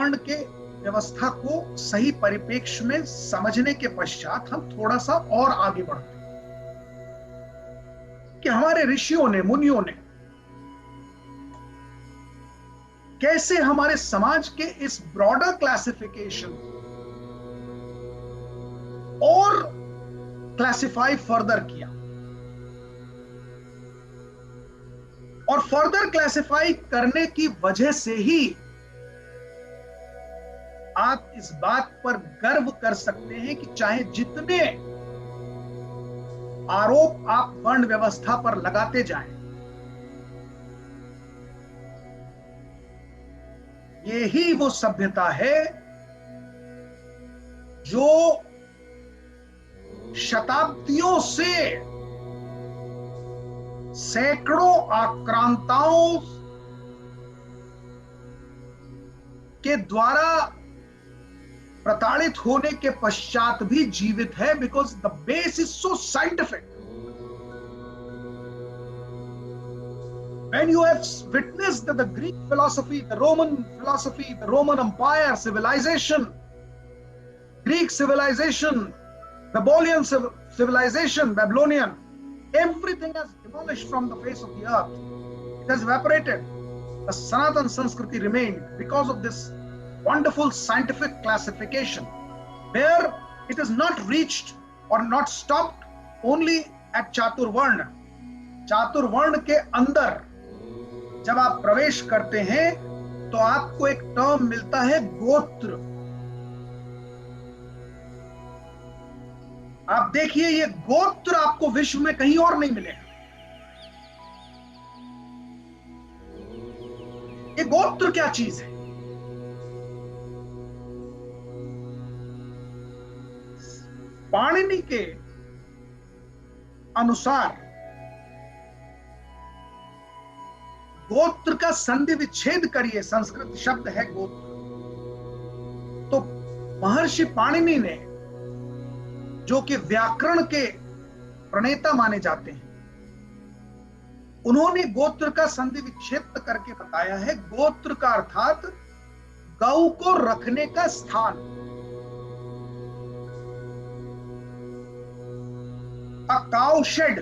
वर्ण के व्यवस्था को सही परिप्रेक्ष्य में समझने के पश्चात हम थोड़ा सा और आगे बढ़ते हैं कि हमारे ऋषियों ने, मुनियों ने कैसे हमारे समाज के इस ब्रॉडर क्लासिफिकेशन और क्लासिफाई फर्दर किया, और फर्दर क्लासिफाई करने की वजह से ही आप इस बात पर गर्व कर सकते हैं कि चाहे जितने आरोप आप वर्ण व्यवस्था पर लगाते जाएं, यही वो सभ्यता है जो शताब्दियों से सैकड़ों आक्रांताओं के द्वारा प्रताड़ित होने के पश्चात भी जीवित है, because the base is so scientific. When you have witnessed the Greek philosophy, the Roman philosophy, the Roman Empire, civilization, Greek civilization, Babylonian civilization, everything has demolished from the face of the earth. It has evaporated. The Sanatan Sanskriti remained because of this wonderful scientific classification, where it is not reached or not stopped only at Chaturvarna. चातुर्वर्ण के अंदर जब आप प्रवेश करते हैं तो आपको एक टर्म मिलता है गोत्र. आप देखिए, ये गोत्र आपको विश्व में कहीं और नहीं मिलेगा. ये गोत्र क्या चीज है? पाणिनि के अनुसार गोत्र का संधि विच्छेद करिए, संस्कृत शब्द है गोत्र. तो महर्षि पाणिनि ने, जो कि व्याकरण के प्रणेता माने जाते हैं, उन्होंने गोत्र का संधि विच्छेद करके बताया है. गोत्र का अर्थात गौ को रखने का स्थान. अ काउ शेड,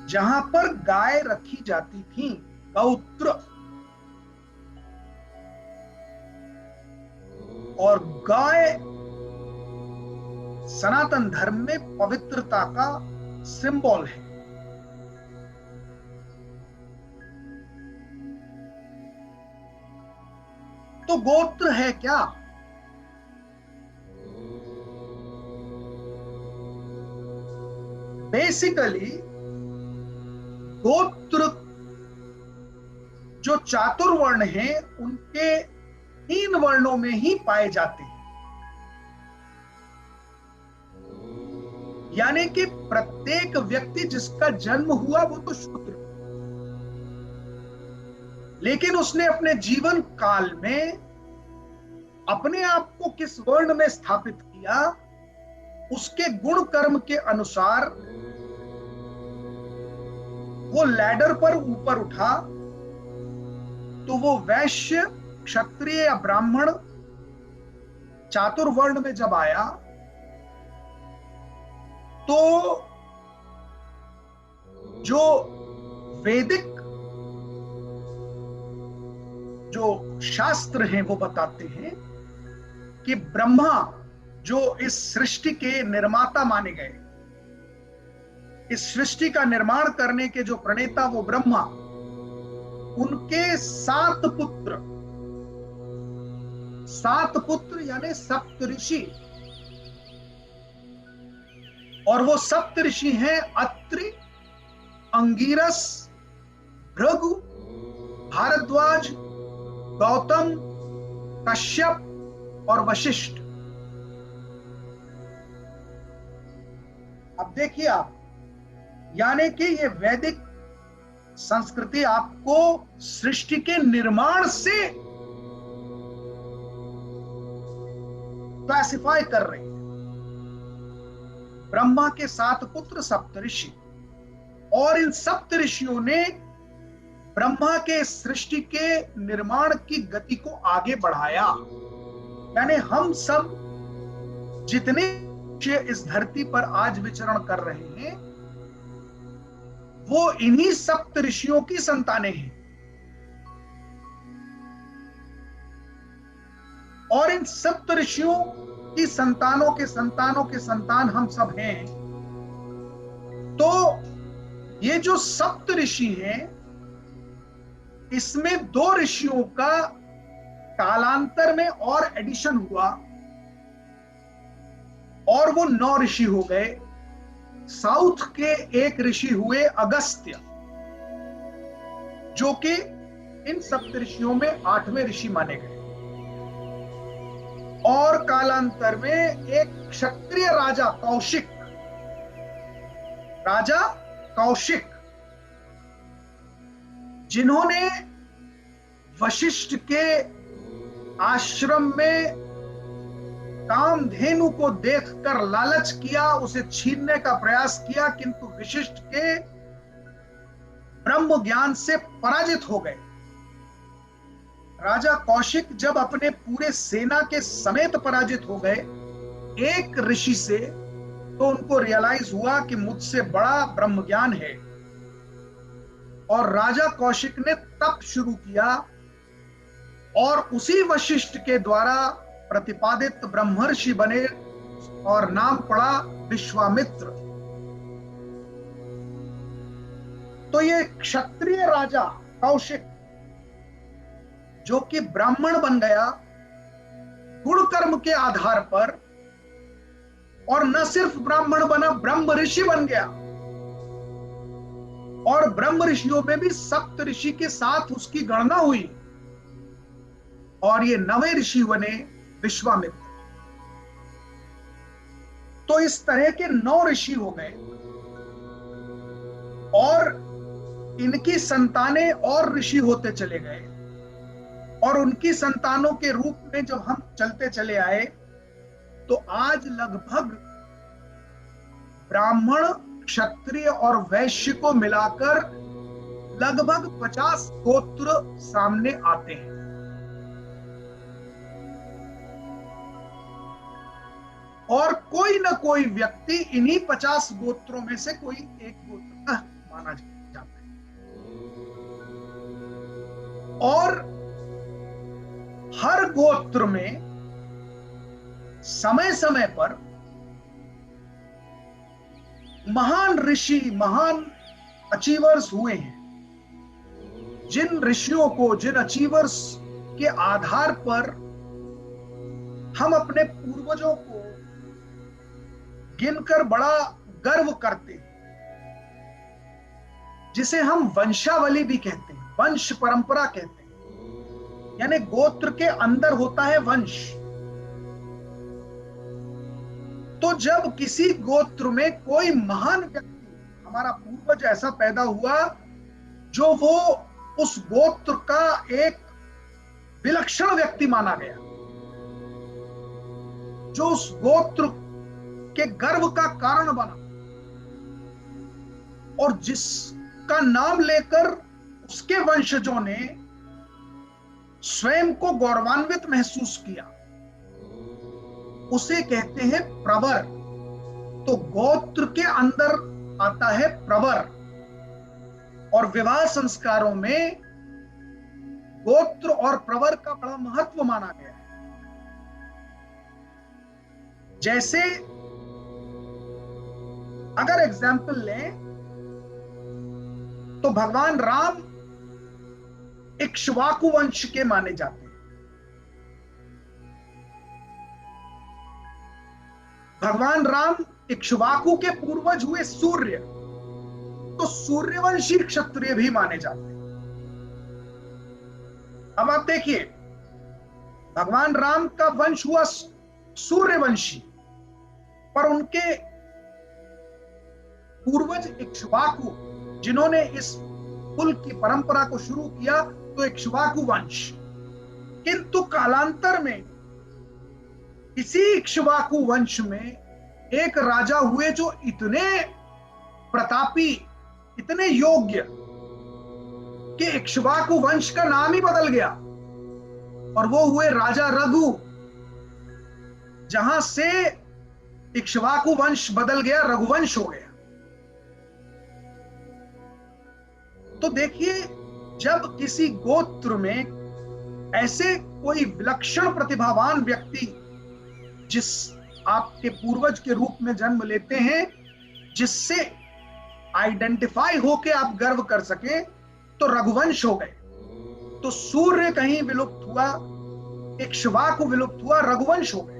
जहां पर गाय रखी जाती थी, गौत्र. और गाय सनातन धर्म में पवित्रता का सिंबल है. तो गोत्र है क्या? बेसिकली गोत्र जो चातुर्वर्ण हैं, उनके 3 वर्णों में ही पाए जाते हैं. यानी कि प्रत्येक व्यक्ति जिसका जन्म हुआ वो तो शूद्र, लेकिन उसने अपने जीवन काल में अपने आप को किस वर्ण में स्थापित किया, उसके गुण कर्म के अनुसार वो लैडर पर ऊपर उठा. तो वो वैश्य, क्षत्रिय या ब्राह्मण चातुर्वर्ण में जब आया, तो जो वैदिक जो शास्त्र हैं वो बताते हैं कि ब्रह्मा, जो इस सृष्टि के निर्माता माने गए, इस सृष्टि का निर्माण करने के जो प्रणेता वो ब्रह्मा, उनके 7 पुत्र यानी सप्तऋषि. और वो सप्तऋषि हैं अत्रि, अंगिरस, भृगु, भारद्वाज, गौतम, कश्यप और वशिष्ठ. अब देखिए आप, यानी कि ये वैदिक संस्कृति आपको सृष्टि के निर्माण से क्लासिफाई कर रही है. ब्रह्मा के 7 पुत्र सप्तऋषि, और इन सप्तऋषियों ने ब्रह्मा के सृष्टि के निर्माण की गति को आगे बढ़ाया। यानी हम सब जितने इस धरती पर आज विचरण कर रहे हैं वो इन्हीं सप्त ऋषियों की संतानें हैं। और इन सप्त ऋषियों की संतानों के संतानों के संतान हम सब हैं। तो ये जो सप्त ऋषि हैं इसमें 2 ऋषियों का कालांतर में और एडिशन हुआ और वो 9 ऋषि हो गए। साउथ के एक ऋषि हुए अगस्त्य, जो कि इन सप्त ऋषियों में 8वें ऋषि माने गए। और कालांतर में एक क्षत्रिय राजा कौशिक, जिन्होंने वशिष्ठ के आश्रम में कामधेनु को देखकर लालच किया, उसे छीनने का प्रयास किया, किंतु वशिष्ठ के ब्रह्म ज्ञान से पराजित हो गए। राजा कौशिक जब अपने पूरे सेना के समेत पराजित हो गए एक ऋषि से, तो उनको रियलाइज हुआ कि मुझसे बड़ा ब्रह्म ज्ञान है। और राजा कौशिक ने तप शुरू किया और उसी वशिष्ठ के द्वारा प्रतिपादित ब्रह्मर्षि बने और नाम पड़ा विश्वामित्र। तो ये क्षत्रिय राजा कौशिक, जो कि ब्राह्मण बन गया गुण कर्म के आधार पर, और न सिर्फ ब्राह्मण बना, ब्रह्म ऋषि बन गया। और ब्रह्म ऋषियों में भी सप्त ऋषि के साथ उसकी गणना हुई और ये 9वें ऋषि बने विश्वामित्र। तो इस तरह के 9 ऋषि हो गए और इनकी संतानें और ऋषि होते चले गए। और उनकी संतानों के रूप में जब हम चलते चले आए तो आज लगभग ब्राह्मण, क्षत्रिय और वैश्य को मिलाकर लगभग 50 गोत्र सामने आते हैं। और कोई ना कोई व्यक्ति इन्हीं 50 गोत्रों में से कोई एक गोत्र माना जाता है। और हर गोत्र में समय समय पर महान ऋषि, महान अचीवर्स हुए हैं। जिन ऋषियों को, जिन अचीवर्स के आधार पर हम अपने पूर्वजों को गिनकर बड़ा गर्व करते हैं, जिसे हम वंशावली भी कहते हैं, वंश परंपरा कहते हैं। यानी गोत्र के अंदर होता है वंश। तो जब किसी गोत्र में कोई महान व्यक्ति, हमारा पूर्वज ऐसा पैदा हुआ जो वो उस गोत्र का एक विलक्षण व्यक्ति माना गया, जो उस गोत्र के गर्व का कारण बना और जिसका नाम लेकर उसके वंशजों ने स्वयं को गौरवान्वित महसूस किया, उसे कहते हैं प्रवर। तो गोत्र के अंदर आता है प्रवर। और विवाह संस्कारों में गोत्र और प्रवर का बड़ा महत्व माना गया है। जैसे अगर एग्जाम्पल लें तो भगवान राम इक्ष्वाकु वंश के माने जाते हैं। भगवान राम इक्ष्वाकु के पूर्वज हुए सूर्य, तो सूर्यवंशी क्षत्रिय भी माने जाते हैं। अब आप देखिए, भगवान राम का वंश हुआ सूर्यवंशी, पर उनके पूर्वज इक्ष्वाकु, जिन्होंने इस कुल की परंपरा को शुरू किया, तो इक्ष्वाकु वंश। किंतु कालांतर में इसी इक्ष्वाकु वंश में एक राजा हुए जो इतने प्रतापी, इतने योग्य, कि इक्ष्वाकु वंश का नाम ही बदल गया और वो हुए राजा रघु। जहां से इक्ष्वाकु वंश बदल गया, रघुवंश हो गया। तो देखिए, जब किसी गोत्र में ऐसे कोई विलक्षण प्रतिभावान व्यक्ति जिस आपके पूर्वज के रूप में जन्म लेते हैं, जिससे आइडेंटिफाई होके आप गर्व कर सके, तो रघुवंश हो गए। तो सूर्य कहीं विलुप्त हुआ, इक्ष्वाकु विलुप्त हुआ, रघुवंश हो गए।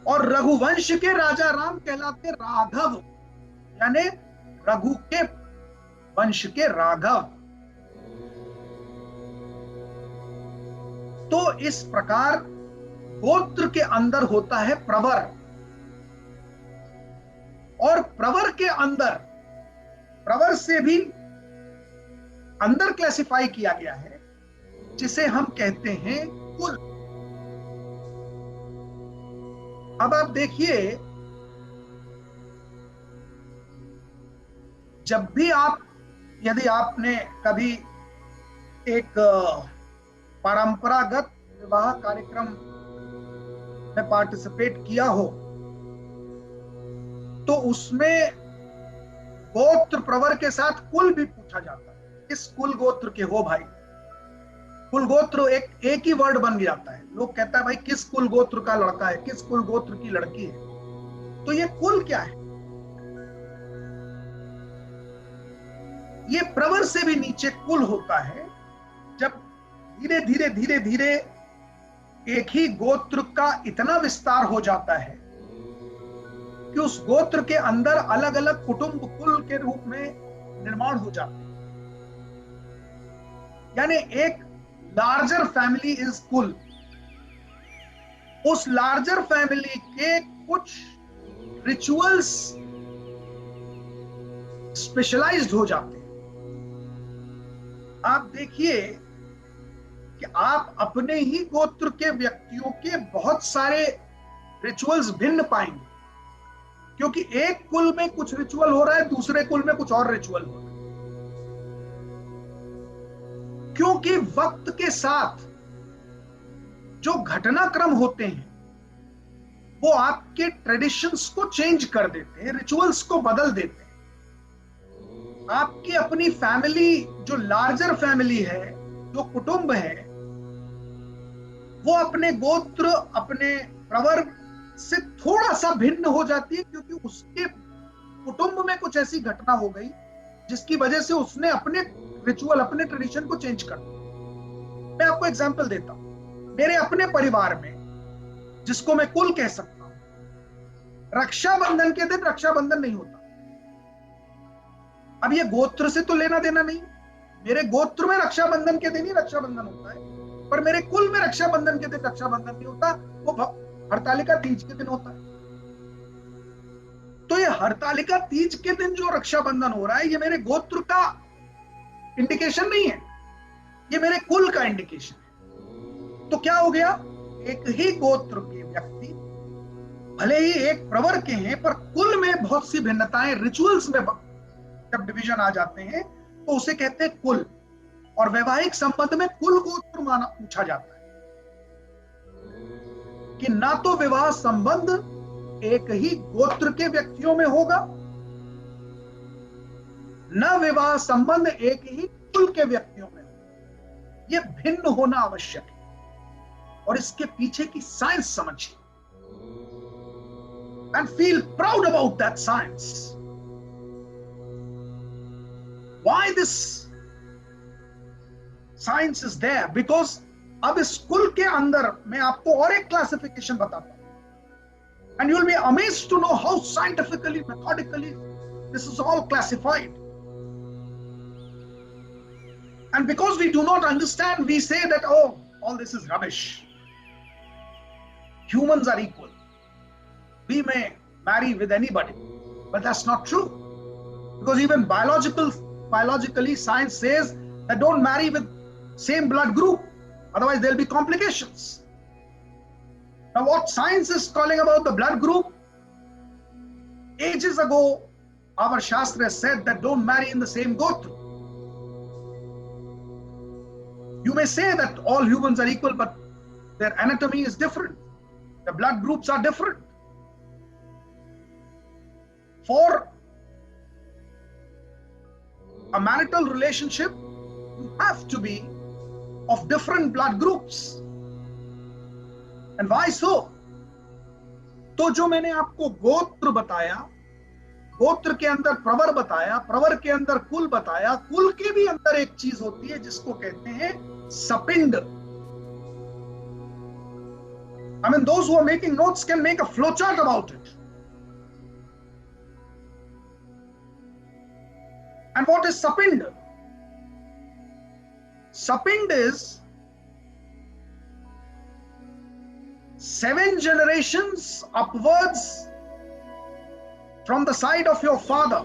और रघुवंश के राजा राम कहलाते राघव, यानी रघु के वंश के राघव। तो इस प्रकार गोत्र के अंदर होता है प्रवर, और प्रवर के अंदर, प्रवर से भी अंदर क्लासिफाई किया गया है, जिसे हम कहते हैं कुल। अब आप देखिए, जब भी आप, यदि आपने कभी एक परंपरागत विवाह कार्यक्रम में पार्टिसिपेट किया हो, तो उसमें गोत्र प्रवर के साथ कुल भी पूछा जाता है। किस कुल गोत्र के हो भाई? कुल गोत्र एक ही वर्ड बन जाता है। लोग कहता है भाई किस कुल गोत्र का लड़का है, किस कुल गोत्र की लड़की है। तो ये कुल क्या है? ये प्रवर से भी नीचे कुल होता है। जब धीरे धीरे धीरे धीरे एक ही गोत्र का इतना विस्तार हो जाता है कि उस गोत्र के अंदर अलग अलग कुटुंब कुल के रूप में निर्माण हो जाते हैं। यानी एक लार्जर फैमिली इज कुल। उस लार्जर फैमिली के कुछ रिचुअल्स स्पेशलाइज्ड हो जाते हैं। आप देखिए कि आप अपने ही गोत्र के व्यक्तियों के बहुत सारे रिचुअल्स भिन्न पाएंगे, क्योंकि एक कुल में कुछ रिचुअल हो रहा है, दूसरे कुल में कुछ और रिचुअल हो रहा है। क्योंकि वक्त के साथ जो घटनाक्रम होते हैं वो आपके ट्रेडिशंस को चेंज कर देते हैं, रिचुअल्स को बदल देते हैं। आपकी अपनी फैमिली, जो लार्जर फैमिली है, जो कुटुंब है, वो अपने गोत्र, अपने प्रवर से थोड़ा सा भिन्न हो जाती है, क्योंकि उसके कुटुंब में कुछ ऐसी घटना हो गई जिसकी वजह से उसने अपने रिचुअल, अपने ट्रेडिशन को चेंज कर दिया। मैं आपको एग्जांपल देता हूं। मेरे अपने परिवार में, जिसको मैं कुल कह सकता हूं, रक्षाबंधन के दिन रक्षाबंधन नहीं होता। अब ये गोत्र से तो लेना देना नहीं, मेरे गोत्र में रक्षाबंधन के दिन ही रक्षाबंधन होता है, पर मेरे कुल में रक्षाबंधन के दिन रक्षाबंधन नहीं होता, वो हरतालिका तीज के दिन होता है। तो ये हरतालिका तीज के दिन जो रक्षाबंधन हो रहा है, ये मेरे गोत्र का इंडिकेशन नहीं है, ये मेरे कुल का इंडिकेशन है। तो क्या हो गया? एक ही गोत्र के व्यक्ति भले ही एक प्रवर के हैं, पर कुल में बहुत सी भिन्नताएं, रिचुअल्स में जब डिवीजन आ जाते हैं तो उसे कहते हैं कुल। और वैवाहिक संबंध में कुल गोत्र माना पूछा जाता है कि ना तो विवाह संबंध एक ही गोत्र के व्यक्तियों में होगा, न विवाह संबंध एक ही कुल के व्यक्तियों में होगा। यह भिन्न होना आवश्यक है, और इसके पीछे की साइंस समझिए and feel proud about that science. Why this science is there? Because अब इस कुल के अंदर मैं आपको और एक क्लासिफिकेशन बताता हूं, and you will be amazed to know how scientifically, methodically this is all classified. And because we do not understand, we say that, oh, all this is rubbish. Humans are equal. We may marry with anybody, but that's not true. Because even biologically, science says that don't marry with same blood group, otherwise there'll be complications. Now, what science is calling about the blood group? Ages ago, our Shastra said that don't marry in the same gotra. You may say that all humans are equal, but their anatomy is different. The blood groups are different. For a marital relationship, you have to be of different blood groups. And why so? तो जो मैंने आपको गोत्र बताया, गोत्र के अंदर प्रवर बताया, प्रवर के अंदर कुल बताया, कुल के भी अंदर एक चीज होती है जिसको कहते हैं सपिंड. I mean, those who are making notes can make a flowchart about it. And what is Sapind? Sapind is 7 generations upwards from the side of your father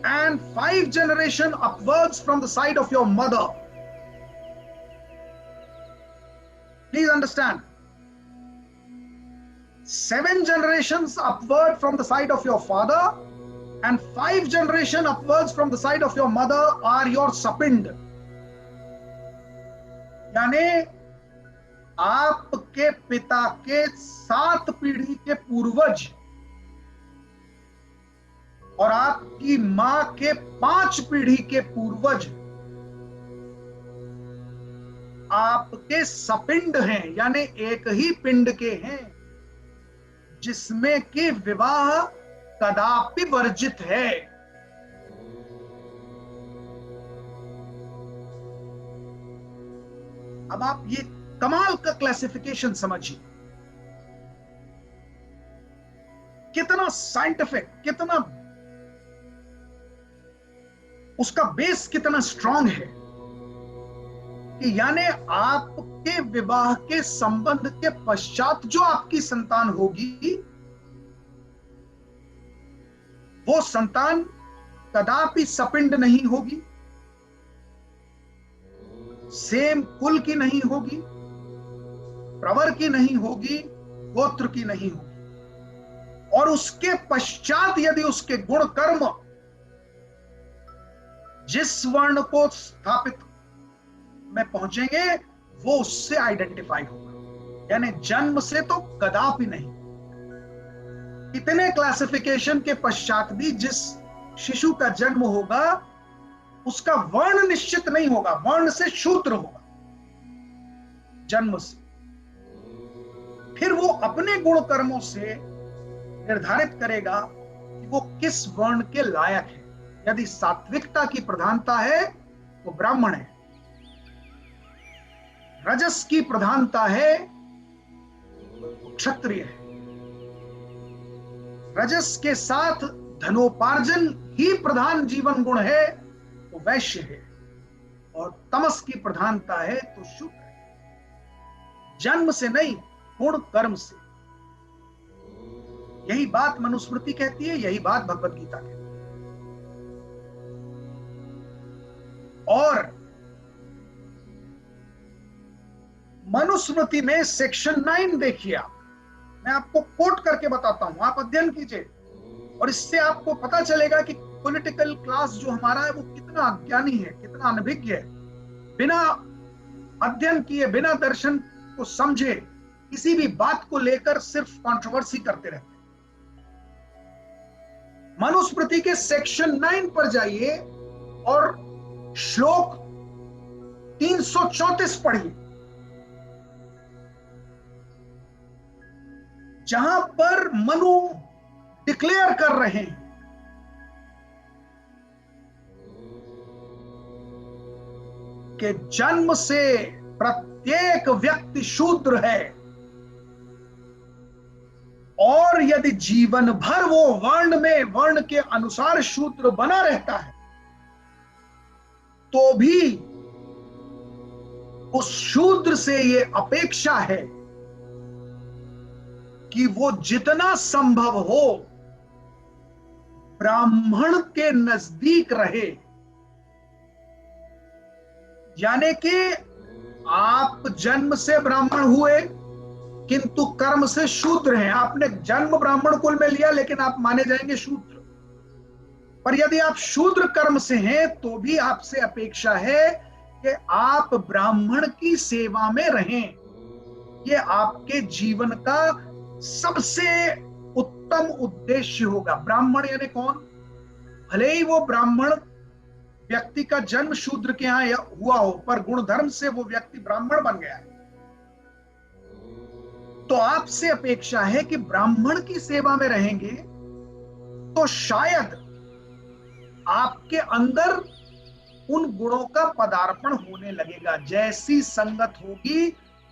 and 5 generations upwards from the side of your mother. Please understand. 7 generations upward from the side of your father and 5 generations upwards from the side of your mother are your Sapind. यानी आपके पिता के 7 पीढ़ी के पूर्वज और आपकी मां के 5 पीढ़ी के पूर्वज आपके सपिंड हैं, यानी एक ही पिंड के हैं जिसमें कि विवाह कदापि वर्जित है. अब आप ये कमाल का क्लासिफिकेशन समझिए, कितना साइंटिफिक, कितना उसका बेस कितना स्ट्रांग है कि यानी आपके विवाह के संबंध के पश्चात जो आपकी संतान होगी वो संतान कदापि सपिंड नहीं होगी, सेम कुल की नहीं होगी, प्रवर की नहीं होगी, गोत्र की नहीं होगी. और उसके पश्चात यदि उसके गुण कर्म जिस वर्ण को स्थापित में पहुंचेंगे वो उससे आइडेंटिफाई होगा, यानी जन्म से तो कदापि नहीं. इतने क्लासिफिकेशन के पश्चात भी जिस शिशु का जन्म होगा उसका वर्ण निश्चित नहीं होगा, वर्ण से शूद्र होगा जन्म से. फिर वो अपने गुण कर्मों से निर्धारित करेगा कि वो किस वर्ण के लायक है. यदि सात्विकता की प्रधानता है तो ब्राह्मण है, रजस की प्रधानता है तो क्षत्रिय है, रजस के साथ धनोपार्जन ही प्रधान जीवन गुण है तो वैश्य है, और तमस की प्रधानता है तो शूद्र है. जन्म से नहीं, गुण कर्म से. यही बात मनुस्मृति कहती है, यही बात भगवत गीता कहती है. और मनुस्मृति में सेक्शन 9 देखिए आप, मैं आपको कोट करके बताता हूं, आप अध्ययन कीजिए और इससे आपको पता चलेगा कि पॉलिटिकल क्लास जो हमारा है वो कितना अज्ञानी है, कितना अनभिज्ञ है. बिना अध्ययन किए, बिना दर्शन को समझे किसी भी बात को लेकर सिर्फ कंट्रोवर्सी करते रहते हैं. मनुस्मृति के सेक्शन 9 पर जाइए और श्लोक 334 पढ़िए, जहां पर मनु डिक्लेयर कर रहे हैं कि जन्म से प्रत्येक व्यक्ति शूद्र है और यदि जीवन भर वो वर्ण में, वर्ण के अनुसार शूद्र बना रहता है तो भी उस शूद्र से ये अपेक्षा है कि वो जितना संभव हो ब्राह्मण के नजदीक रहे. यानी कि आप जन्म से ब्राह्मण हुए किंतु कर्म से शूद्र हैं. आपने जन्म ब्राह्मण कुल में लिया लेकिन आप माने जाएंगे शूद्र. पर यदि आप शूद्र कर्म से हैं तो भी आपसे अपेक्षा है कि आप ब्राह्मण की सेवा में रहें। ये आपके जीवन का सबसे उत्तम उद्देश्य होगा। ब्राह्मण यानी कौन? भले ही वो ब्राह्मण व्यक्ति का जन्म शूद्र के यहां हुआ हो, पर गुण धर्म से वो व्यक्ति ब्राह्मण बन गया है। तो आपसे अपेक्षा है कि ब्राह्मण की सेवा में रहेंगे तो शायद आपके अंदर उन गुणों का पदार्पण होने लगेगा। जैसी संगत होगी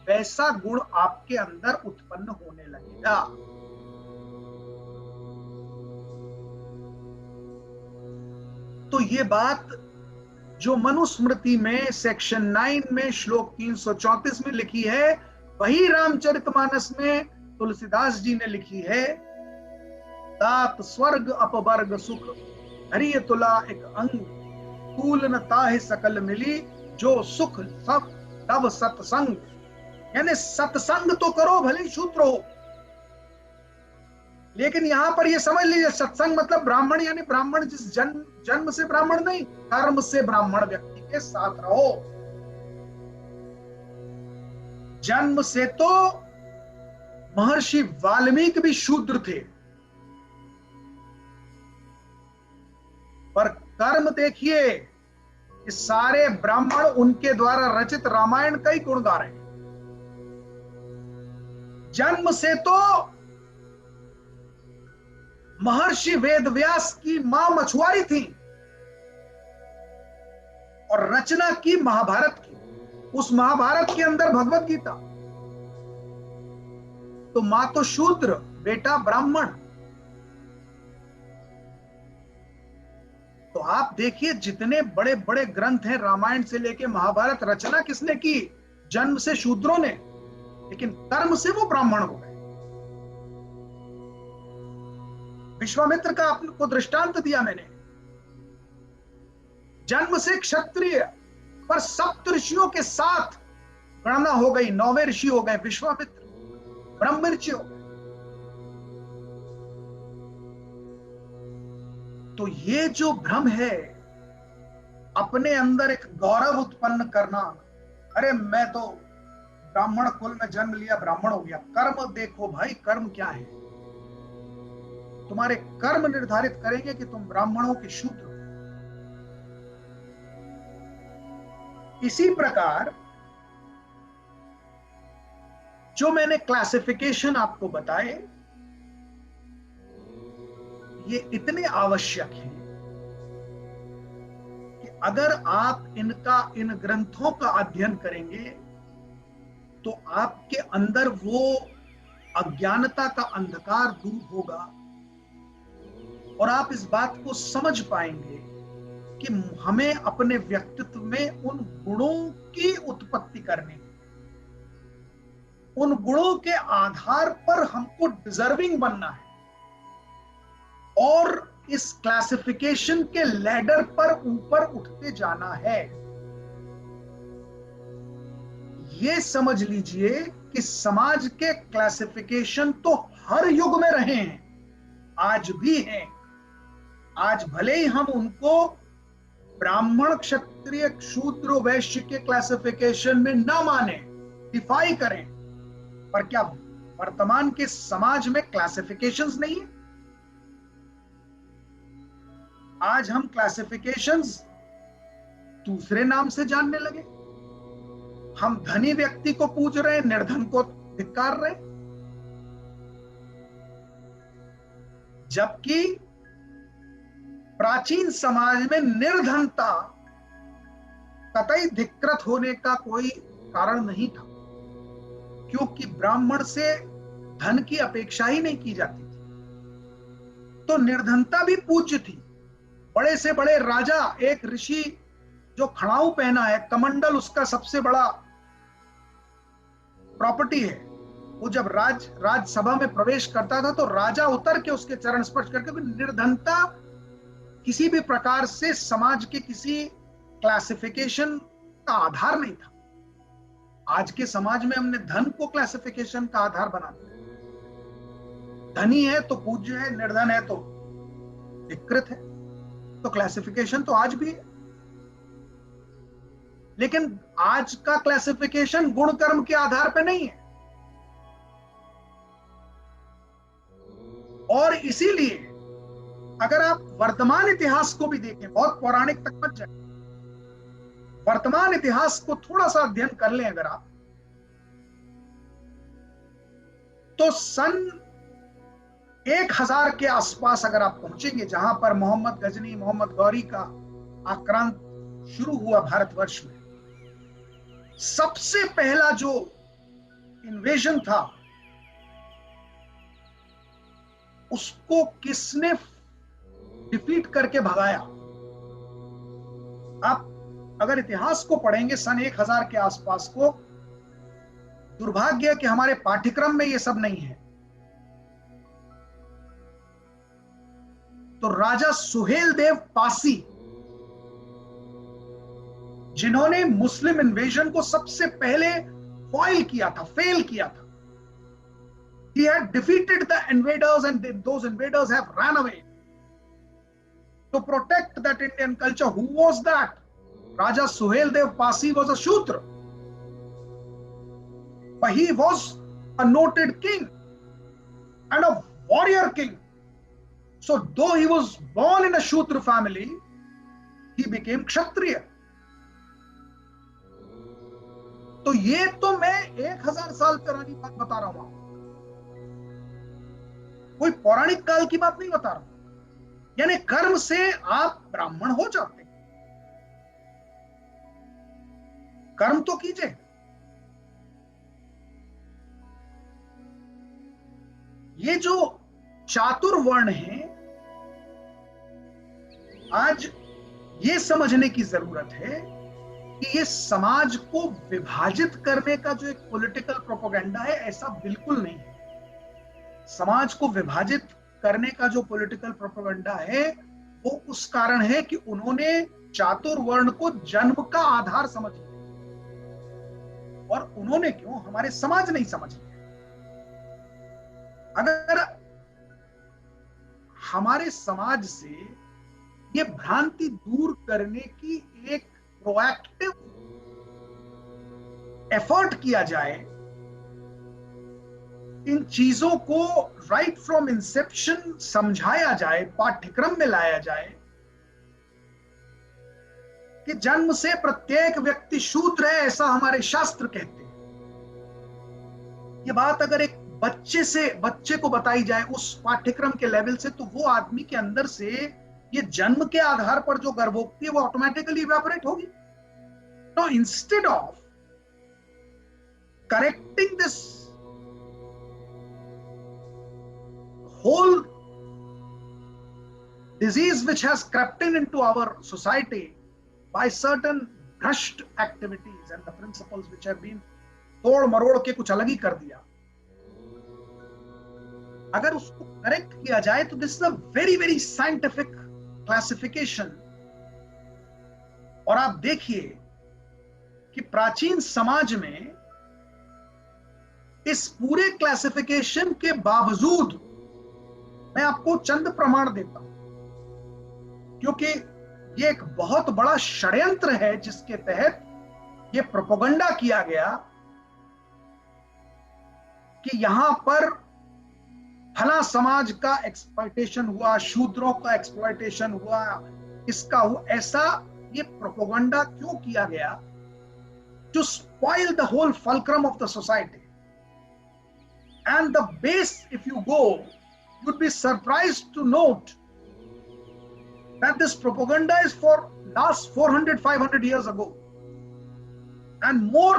वैसा गुण आपके अंदर उत्पन्न होने लगेगा। तो ये बात जो मनुस्मृति में सेक्शन 9 में श्लोक 334 में लिखी है, वही रामचरितमानस में तुलसीदास जी ने लिखी है। तात स्वर्ग अपवर्ग सुख हरिय तुला एक अंग, तूल न ताहि सकल मिली, जो सुख सब तब सत्संग। यानी सत्संग तो करो, भले शूद्र हो, लेकिन यहां पर ये समझ लीजिए सत्संग मतलब ब्राह्मण, यानी ब्राह्मण जिस जन्म से ब्राह्मण नहीं, कर्म से ब्राह्मण व्यक्ति के साथ रहो। जन्म से तो महर्षि वाल्मीकि भी शूद्र थे, पर कर्म देखिए कि सारे ब्राह्मण उनके द्वारा रचित रामायण का ही गुण गा रहे हैं। जन्म से तो महर्षि वेदव्यास की मां मछुआरी थी और रचना की महाभारत की। उस महाभारत के अंदर भगवत गीता। तो मां तो शूद्र, बेटा ब्राह्मण। तो आप देखिए जितने बड़े बड़े ग्रंथ हैं, रामायण से लेके महाभारत, रचना किसने की? जन्म से शूद्रों ने, लेकिन कर्म से वो ब्राह्मण हो गए। विश्वामित्र का आपको दृष्टांत दिया मैंने। जन्म से क्षत्रिय, पर सप्त ऋषियों के साथ गणना हो गई, 9वें ऋषि हो गए विश्वामित्र, ब्रह्म ऋषि हो गए। तो ये जो भ्रम है, अपने अंदर एक गौरव उत्पन्न करना, अरे मैं तो ब्राह्मण कुल में जन्म लिया, ब्राह्मण हो गया। कर्म देखो भाई, कर्म क्या है? तुम्हारे कर्म निर्धारित करेंगे कि तुम ब्राह्मण हो कि शूद्र हो। इसी प्रकार जो मैंने क्लासिफिकेशन आपको बताए, ये इतने आवश्यक हैं कि अगर आप इन ग्रंथों का अध्ययन करेंगे तो आपके अंदर वो अज्ञानता का अंधकार दूर होगा और आप इस बात को समझ पाएंगे कि हमें अपने व्यक्तित्व में उन गुणों की उत्पत्ति करनी, उन गुणों के आधार पर हमको डिजर्विंग बनना है और इस क्लासिफिकेशन के लैडर पर ऊपर उठते जाना है। ये समझ लीजिए कि समाज के क्लासिफिकेशन तो हर युग में रहे हैं, आज भी हैं। आज भले ही हम उनको ब्राह्मण, क्षत्रिय, शूद्र, वैश्य के क्लासिफिकेशन में ना माने, डिफाई करें, पर क्या वर्तमान के समाज में क्लासिफिकेशंस नहीं है? आज हम क्लासिफिकेशंस दूसरे नाम से जानने लगे। हम धनी व्यक्ति को पूज रहे हैं, निर्धन को धिक्कार रहे, जबकि प्राचीन समाज में निर्धनता कतई धिक्कृत होने का कोई कारण नहीं था, क्योंकि ब्राह्मण से धन की अपेक्षा ही नहीं की जाती थी। तो निर्धनता भी पूज्य थी। बड़े से बड़े राजा, एक ऋषि जो खड़ाऊ पहना है, कमंडल उसका सबसे बड़ा प्रॉपर्टी है, वो जब राजसभा में प्रवेश करता था तो राजा उतर के उसके चरण स्पर्श करके। निर्धनता किसी भी प्रकार से समाज के किसी क्लासिफिकेशन का आधार नहीं था। आज के समाज में हमने धन को क्लासिफिकेशन का आधार बना दिया। धनी है तो पूज्य है, निर्धन है तो धिक्कृत है। तो क्लासिफिकेशन तो आज भी है, लेकिन आज का क्लासिफिकेशन गुण कर्म के आधार पर नहीं है। और इसीलिए अगर आप वर्तमान इतिहास को भी देखें, बहुत पौराणिक तक मत जाए, वर्तमान इतिहास को थोड़ा सा अध्ययन कर लें अगर आप, तो सन 1000 के आसपास अगर आप पहुंचेंगे, जहां पर मोहम्मद गजनी, मोहम्मद गौरी का आक्रांत शुरू हुआ भारतवर्ष में, सबसे पहला जो इन्वेजन था उसको किसने डिफीट करके भगाया? आप अगर इतिहास को पढ़ेंगे सन 1000 के आसपास को, दुर्भाग्य कि हमारे पाठ्यक्रम में ये सब नहीं है, तो राजा सुहेल देव पासी, जिन्होंने मुस्लिम इन्वेजन को सबसे पहले फॉइल किया था, फेल किया था, he had defeated the invaders and those invaders have ran away to protect that Indian culture. Who was that? Raja Suhel Dev Pasi was a Shudra, but he was a noted king and a warrior king. So though he was born in a Shudra family, he became Kshatriya. तो ये तो मैं 1000 साल पुरानी बात बता रहा हूं, कोई पौराणिक काल की बात नहीं बता रहा हूं। यानी कर्म से आप ब्राह्मण हो जाते हैं, कर्म तो कीजिए। ये जो चातुर्वर्ण है, आज ये समझने की जरूरत है कि ये समाज को विभाजित करने का जो एक पॉलिटिकल प्रोपेगेंडा है, ऐसा बिल्कुल नहीं है। समाज को विभाजित करने का जो पॉलिटिकल प्रोपेगेंडा है वो उस कारण है कि उन्होंने चातुर्वर्ण को जन्म का आधार समझ लिया, और उन्होंने क्यों, हमारे समाज नहीं समझ लिया। अगर हमारे समाज से ये भ्रांति दूर करने की एक प्रोएक्टिव एफर्ट किया जाए, इन चीजों को राइट फ्रॉम इंसेप्शन समझाया जाए, पाठ्यक्रम में लाया जाए कि जन्म से प्रत्येक व्यक्ति शूद्र है, ऐसा हमारे शास्त्र कहते हैं। ये बात अगर एक बच्चे को बताई जाए उस पाठ्यक्रम के लेवल से, तो वो आदमी के अंदर से ये जन्म के आधार पर जो गर्भोक्ति है वो ऑटोमेटिकली इवेपोरेट होगी। तो instead of correcting this whole disease which has crept into our society by certain brushed activities and the principles which have been तोड़ मरोड़ के कुछ अलग ही कर दिया, अगर उसको करेक्ट किया जाए तो this is a very very scientific classification. और आप देखिए कि प्राचीन समाज में इस पूरे क्लासिफिकेशन के बावजूद, मैं आपको चंद प्रमाण देता हूं, क्योंकि ये एक बहुत बड़ा षड्यंत्र है जिसके तहत ये प्रोपेगेंडा किया गया कि यहां पर फला समाज का एक्सप्लॉयटेशन हुआ, शूद्रों का एक्सप्लॉयटेशन हुआ, इसका हुआ। ऐसा ये प्रोपेगेंडा क्यों किया गया? To spoil the whole fulcrum of the society and the base. If you go, you'd be surprised to note that this propaganda is for last 400-500 years ago and more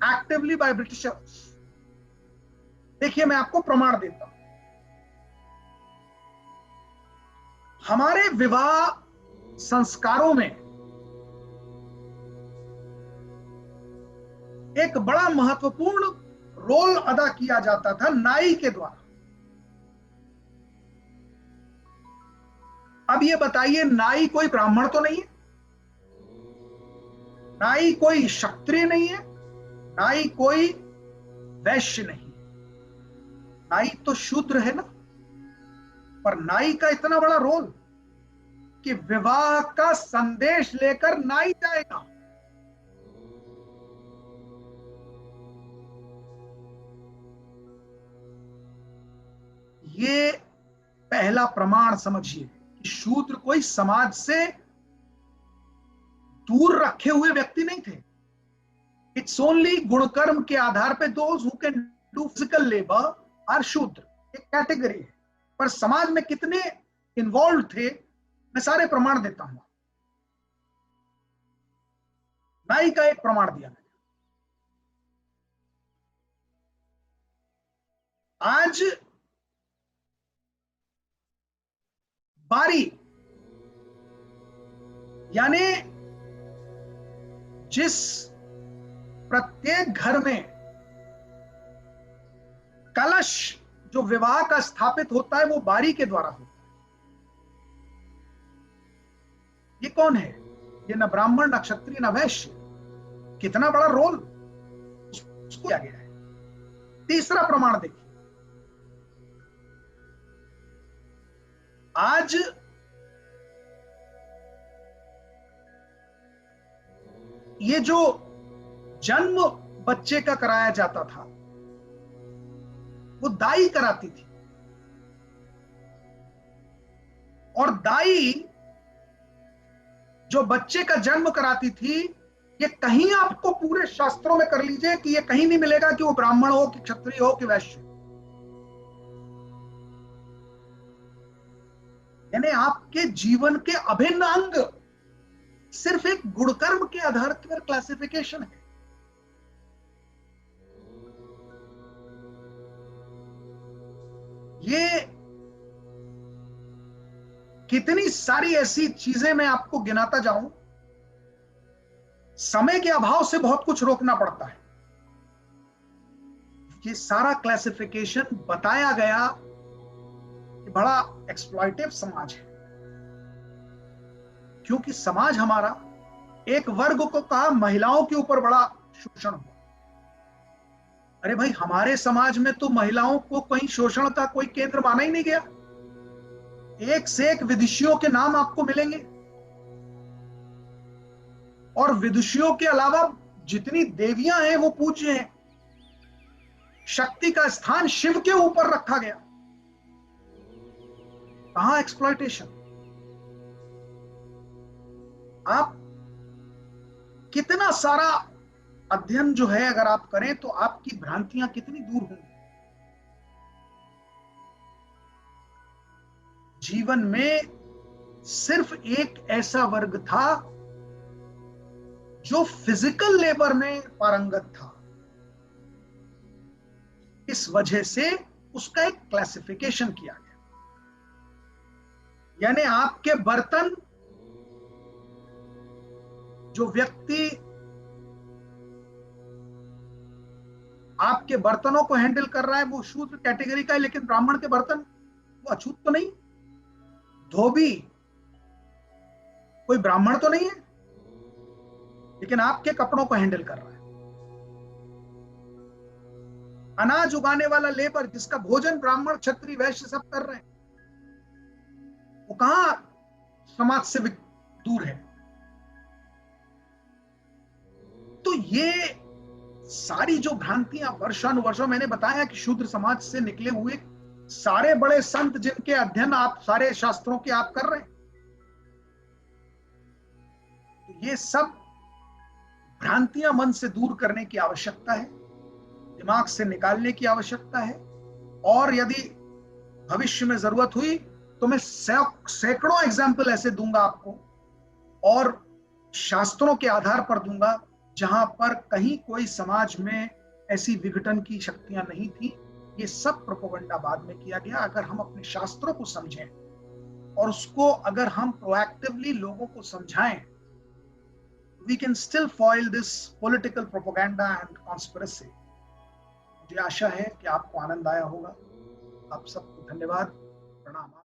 actively by Britishers. देखिए, मैं आपको प्रमाण देता हूं। हमारे विवाह संस्कारों में एक बड़ा महत्वपूर्ण रोल अदा किया जाता था नाई के द्वारा। अब ये बताइए, नाई कोई ब्राह्मण तो नहीं है, नाई कोई क्षत्रिय नहीं है, नाई कोई वैश्य नहीं है, नाई तो शूद्र है ना। पर नाई का इतना बड़ा रोल, कि विवाह का संदेश लेकर नाई जाएगा। ये पहला प्रमाण समझिए कि शूद्र कोई समाज से दूर रखे हुए व्यक्ति नहीं थे। इट्स ओनली गुणकर्म के आधार पे those who can do physical labour are Shudra, एक कैटेगरी है। पर समाज में कितने इन्वॉल्व थे, मैं सारे प्रमाण देता हूं। नाई का एक प्रमाण दिया मैंने। आज बारी, यानी जिस प्रत्येक घर में कलश जो विवाह का स्थापित होता है वो बारी के द्वारा होता है। ये कौन है? ये न ब्राह्मण, न क्षत्रिय, न वैश्य। कितना बड़ा रोल उसको किया गया है। तीसरा प्रमाण देखिए, आज ये जो जन्म बच्चे का कराया जाता था वो दाई कराती थी, और दाई जो बच्चे का जन्म कराती थी, ये कहीं आपको पूरे शास्त्रों में कर लीजिए कि ये कहीं नहीं मिलेगा कि वो ब्राह्मण हो कि क्षत्रिय हो कि वैश्य। यानी आपके जीवन के अभिन्न अंग सिर्फ एक गुणकर्म के आधार पर क्लासिफिकेशन है। ये कितनी सारी ऐसी चीजें मैं आपको गिनाता जाऊं, समय के अभाव से बहुत कुछ रोकना पड़ता है। ये सारा क्लासिफिकेशन बताया गया कि बड़ा एक्सप्लॉइटिव समाज है, क्योंकि समाज हमारा एक वर्ग को कहा महिलाओं के ऊपर बड़ा शोषण हुआ। अरे भाई, हमारे समाज में तो महिलाओं को कहीं शोषण का कोई केंद्र माना ही नहीं गया। एक से एक विदुषियों के नाम आपको मिलेंगे, और विदुषियों के अलावा जितनी देवियां हैं वो पूज्य हैं। शक्ति का स्थान शिव के ऊपर रखा गया। कहां एक्सप्लॉइटेशन? आप कितना सारा अध्ययन जो है अगर आप करें तो आपकी भ्रांतियां कितनी दूर होंगी। जीवन में सिर्फ एक ऐसा वर्ग था जो फिजिकल लेबर में पारंगत था। इस वजह से उसका एक क्लासिफिकेशन किया गया। यानी आपके बर्तन, जो व्यक्ति आपके बर्तनों को हैंडल कर रहा है वो शूद्र कैटेगरी का है, लेकिन ब्राह्मण के बर्तन वो अछूत तो नहीं। धोबी कोई ब्राह्मण तो नहीं है, लेकिन आपके कपड़ों को हैंडल कर रहा है। अनाज उगाने वाला लेबर जिसका भोजन ब्राह्मण, क्षत्रिय, वैश्य सब कर रहे हैं, वो कहां समाज से दूर है? तो ये सारी जो भ्रांतियां वर्षानुवर्षों, मैंने बताया कि शूद्र समाज से निकले हुए सारे बड़े संत जिनके अध्ययन आप सारे शास्त्रों के आप कर रहे हैं, तो ये सब भ्रांतियां मन से दूर करने की आवश्यकता है, दिमाग से निकालने की आवश्यकता है। और यदि भविष्य में जरूरत हुई तो मैं सैकड़ों एग्जाम्पल ऐसे दूंगा आपको, और शास्त्रों के आधार पर दूंगा जहां पर कहीं कोई समाज में ऐसी विघटन की शक्तियां नहीं थी। ये सब प्रोपेगेंडा बाद में किया गया। अगर हम अपने शास्त्रों को समझें और उसको अगर हम प्रोएक्टिवली लोगों को समझाएं, we can still foil this political propaganda and conspiracy। मुझे आशा है कि आपको आनंद आया होगा। आप सबको धन्यवाद, प्रणाम।